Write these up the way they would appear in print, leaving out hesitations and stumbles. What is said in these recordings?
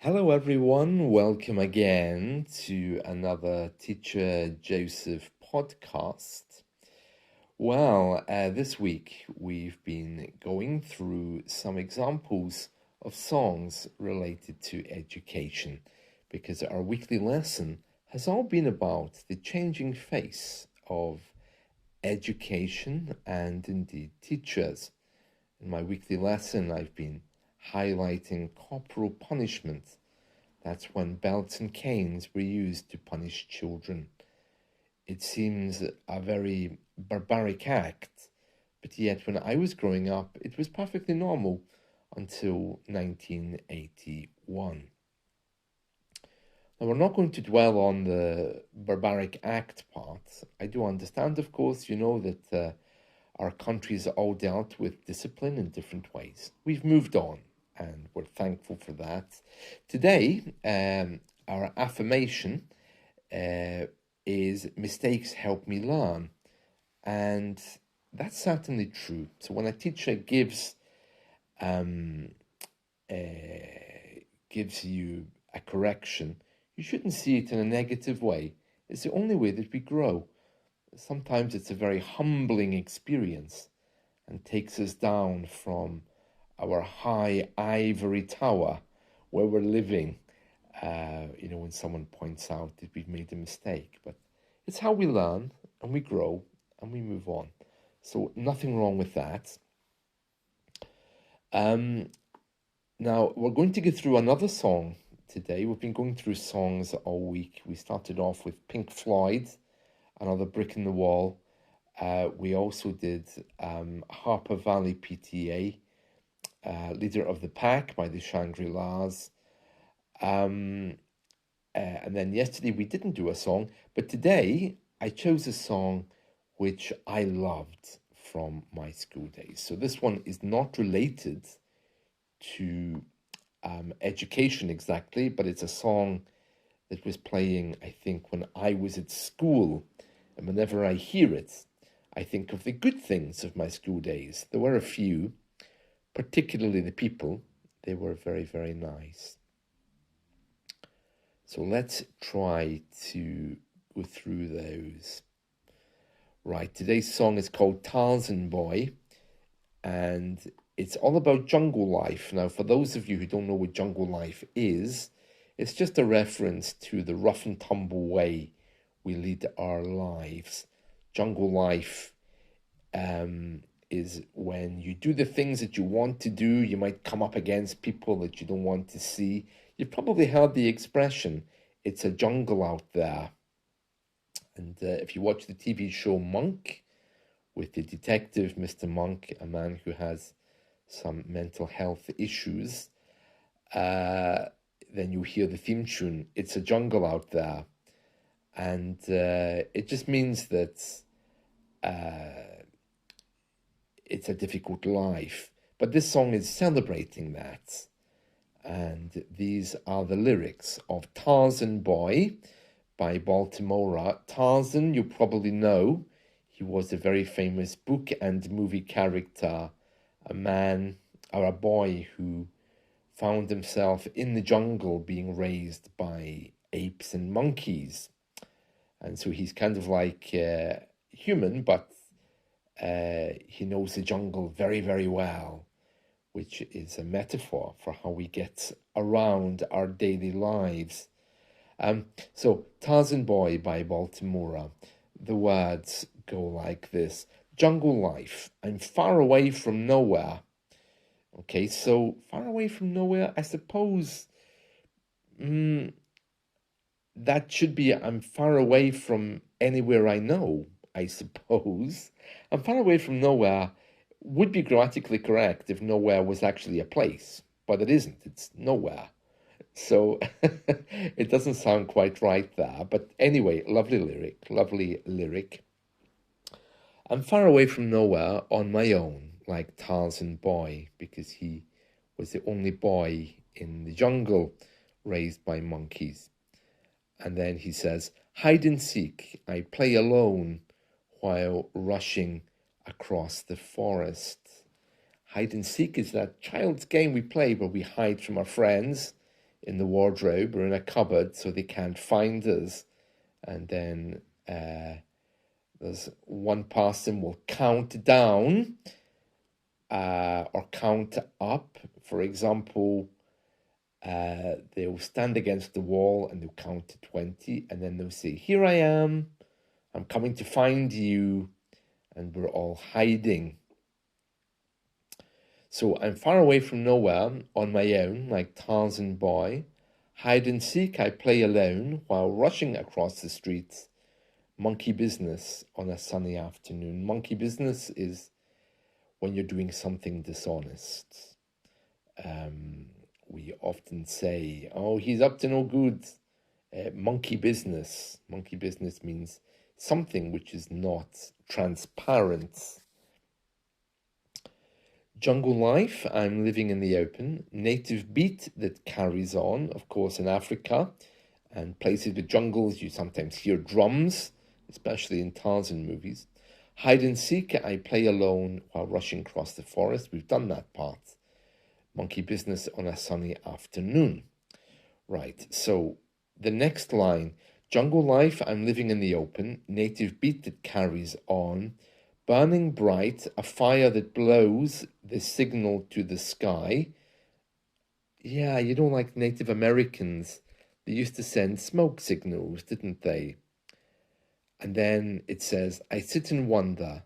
Hello, everyone. Welcome again to another Teacher Joseph podcast. This week we've been going through some examples of songs related to education because our weekly lesson has all been about the changing face of education and indeed teachers. In my weekly lesson, I've been highlighting corporal punishment. That's when belts and canes were used to punish children. It seems a very barbaric act, but yet when I was growing up, it was perfectly normal until 1981. Now, we're not going to dwell on the barbaric act part. I do understand, of course, that our countries all dealt with discipline in different ways. We've moved on, and we're thankful for that. Today, our affirmation is mistakes help me learn. And that's certainly true. So when a teacher gives you a correction, you shouldn't see it in a negative way. It's the only way that we grow. Sometimes it's a very humbling experience and takes us down from our high ivory tower where we're living, when someone points out that we've made a mistake. But it's how we learn and we grow and we move on. So nothing wrong with that. Now, we're going to go through another song today. We've been going through songs all week. We started off with Pink Floyd, Another Brick in the Wall. We also did Harper Valley PTA, Leader of the Pack by the Shangri-Las. And then yesterday we didn't do a song, but today I chose a song which I loved from my school days. So this one is not related to education exactly, but it's a song that was playing, I think, when I was at school. And whenever I hear it, I think of the good things of my school days. There were a few, particularly the people. They were very, very nice. So let's try to go through those. Right, today's song is called Tarzan Boy, and it's all about jungle life. Now, for those of you who don't know what jungle life is, it's just a reference to the rough and tumble way we lead our lives. Jungle life is when you do the things that you want to do. You might come up against people that you don't want to see. You've probably heard the expression, it's a jungle out there. And if you watch the TV show Monk, with the detective, Mr. Monk, a man who has some mental health issues, then you hear the theme tune, It's a Jungle Out There. And it just means that it's a difficult life. But this song is celebrating that. And these are the lyrics of Tarzan Boy by Baltimora. Tarzan, you probably know. He was a very famous book and movie character, a man or a boy who found himself in the jungle being raised by apes and monkeys. And so he's kind of like human, but he knows the jungle very, very well, which is a metaphor for how we get around our daily lives. So Tarzan Boy by Baltimora. The words go like this. Jungle life. I'm far away from nowhere. Okay, so far away from nowhere, I suppose that should be I'm far away from anywhere I know, I suppose. I'm far away from nowhere would be grammatically correct if nowhere was actually a place, but it isn't. It's nowhere. So it doesn't sound quite right there. But anyway, lovely lyric. I'm far away from nowhere on my own, like Tarzan Boy, because he was the only boy in the jungle raised by monkeys. And then he says, hide and seek, I play alone while rushing across the forest. Hide and seek is that child's game we play where we hide from our friends in the wardrobe or in a cupboard so they can't find us. And then there's one person will count down or count up. For example, they'll stand against the wall and they'll count to 20, and then they'll say, "Here I am, I'm coming to find you," and we're all hiding. So I'm far away from nowhere, on my own, like Tarzan boy. Hide and seek I play alone, while rushing across the streets. Monkey business on a sunny afternoon. Monkey business is when you're doing something dishonest. We often say, "Oh, he's up to no good." Monkey business. Monkey business means something which is not transparent. Jungle life, I'm living in the open. Native beat that carries on. Of course, in Africa and places with jungles, you sometimes hear drums, especially in Tarzan movies. Hide and seek, I play alone while rushing across the forest. We've done that part. Monkey business on a sunny afternoon. Right, so the next line, jungle life, I'm living in the open. Native beat that carries on. Burning bright, a fire that blows the signal to the sky. Yeah, you don't like Native Americans. They used to send smoke signals, didn't they? And then it says, I sit and wonder,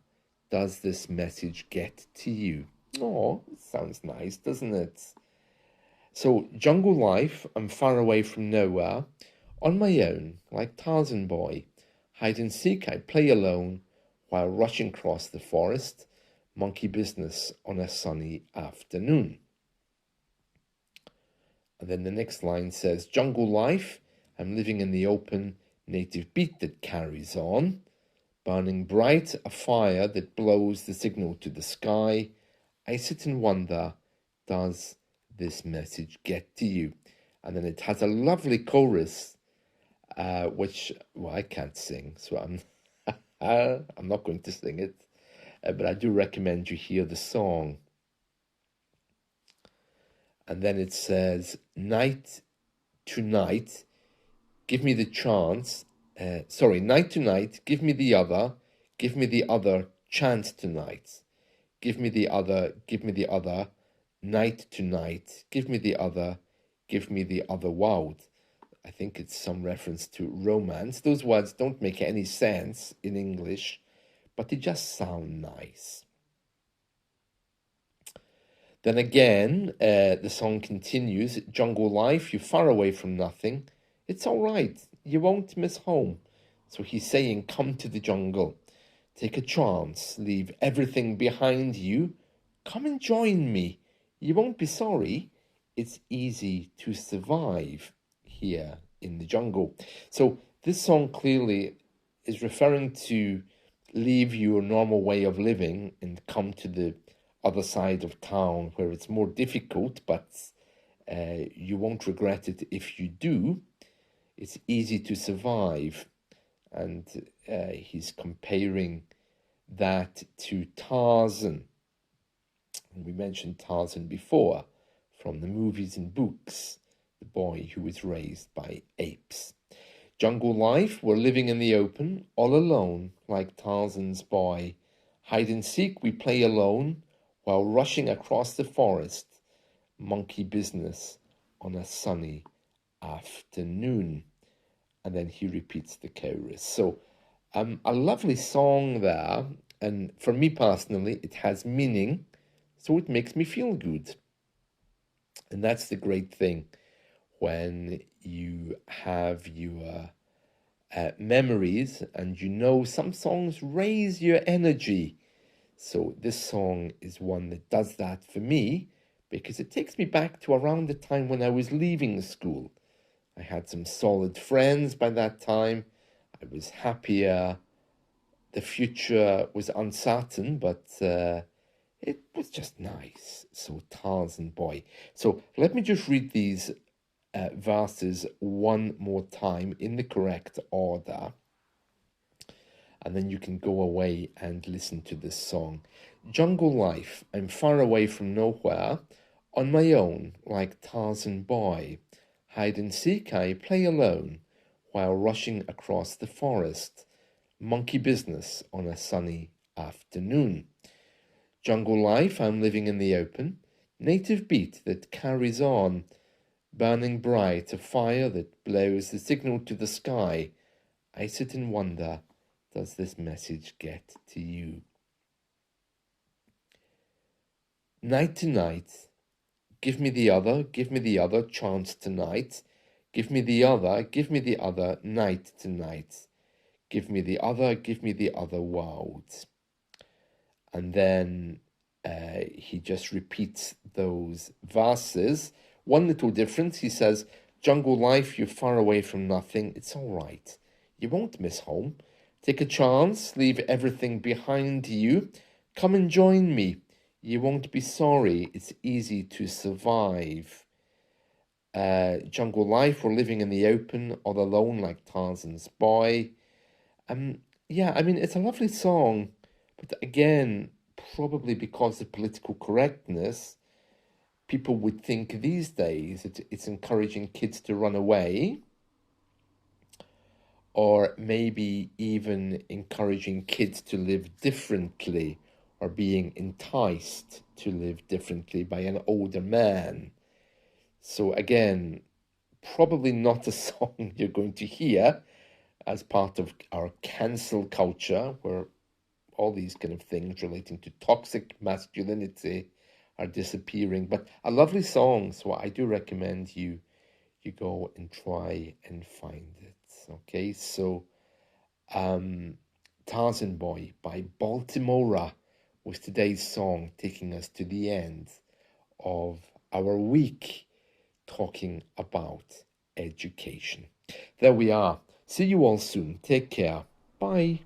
does this message get to you? Oh, it sounds nice, doesn't it? So, jungle life, I'm far away from nowhere, on my own, like Tarzan boy. Hide and seek, I play alone, while rushing across the forest. Monkey business on a sunny afternoon. And then the next line says, jungle life, I'm living in the open, native beat that carries on. Burning bright, a fire that blows the signal to the sky. I sit and wonder, does this message get to you? And then it has a lovely chorus, which, well, I can't sing, so I'm not going to sing it, but I do recommend you hear the song. And then it says, night to night, give me the chance. Night to night, give me the other chance tonight. Give me the other, night to night, give me the other world. I think it's some reference to romance. Those words don't make any sense in English, but they just sound nice. Then again, the song continues, jungle life, you're far away from nothing. It's all right, you won't miss home. So he's saying, come to the jungle. Take a chance, leave everything behind you. Come and join me. You won't be sorry. It's easy to survive here in the jungle. So this song clearly is referring to leave your normal way of living and come to the other side of town where it's more difficult, but you won't regret it if you do. It's easy to survive. And he's comparing that to Tarzan. And we mentioned Tarzan before, from the movies and books, the boy who was raised by apes. Jungle life, we're living in the open, all alone, like Tarzan's boy. Hide and seek, we play alone, while rushing across the forest. Monkey business on a sunny afternoon. And then he repeats the chorus. So a lovely song there, and for me personally, it has meaning, so it makes me feel good. And that's the great thing when you have your memories and you know some songs raise your energy. So this song is one that does that for me because it takes me back to around the time when I was leaving school. I had some solid friends by that time. I was happier. The future was uncertain, but it was just nice. So Tarzan boy. So let me just read these verses one more time in the correct order. And then you can go away and listen to this song. Jungle life, I'm far away from nowhere, on my own, like Tarzan boy. Hide and seek, I play alone while rushing across the forest. Monkey business on a sunny afternoon. Jungle life, I'm living in the open. Native beat that carries on. Burning bright, a fire that blows the signal to the sky. I sit and wonder, does this message get to you? Night to night, give me the other chance tonight. Give me the other night to night. Give me the other world. And then he just repeats those verses. One little difference, he says, jungle life, you're far away from nothing. It's all right. You won't miss home. Take a chance, leave everything behind you. Come and join me. You won't be sorry. It's easy to survive. Jungle life, we're living in the open, all alone like Tarzan's boy. Yeah, I mean, it's a lovely song, but again, probably because of political correctness, people would think these days it's encouraging kids to run away, or maybe even encouraging kids to live differently, or being enticed to live differently by an older man. So again, probably not a song you're going to hear as part of our cancel culture, where all these kind of things relating to toxic masculinity are disappearing. But a lovely song, so I do recommend you go and try and find it. Okay, so Tarzan Boy by Baltimora was today's song, taking us to the end of our week talking about education. There we are. See you all soon. Take care. Bye.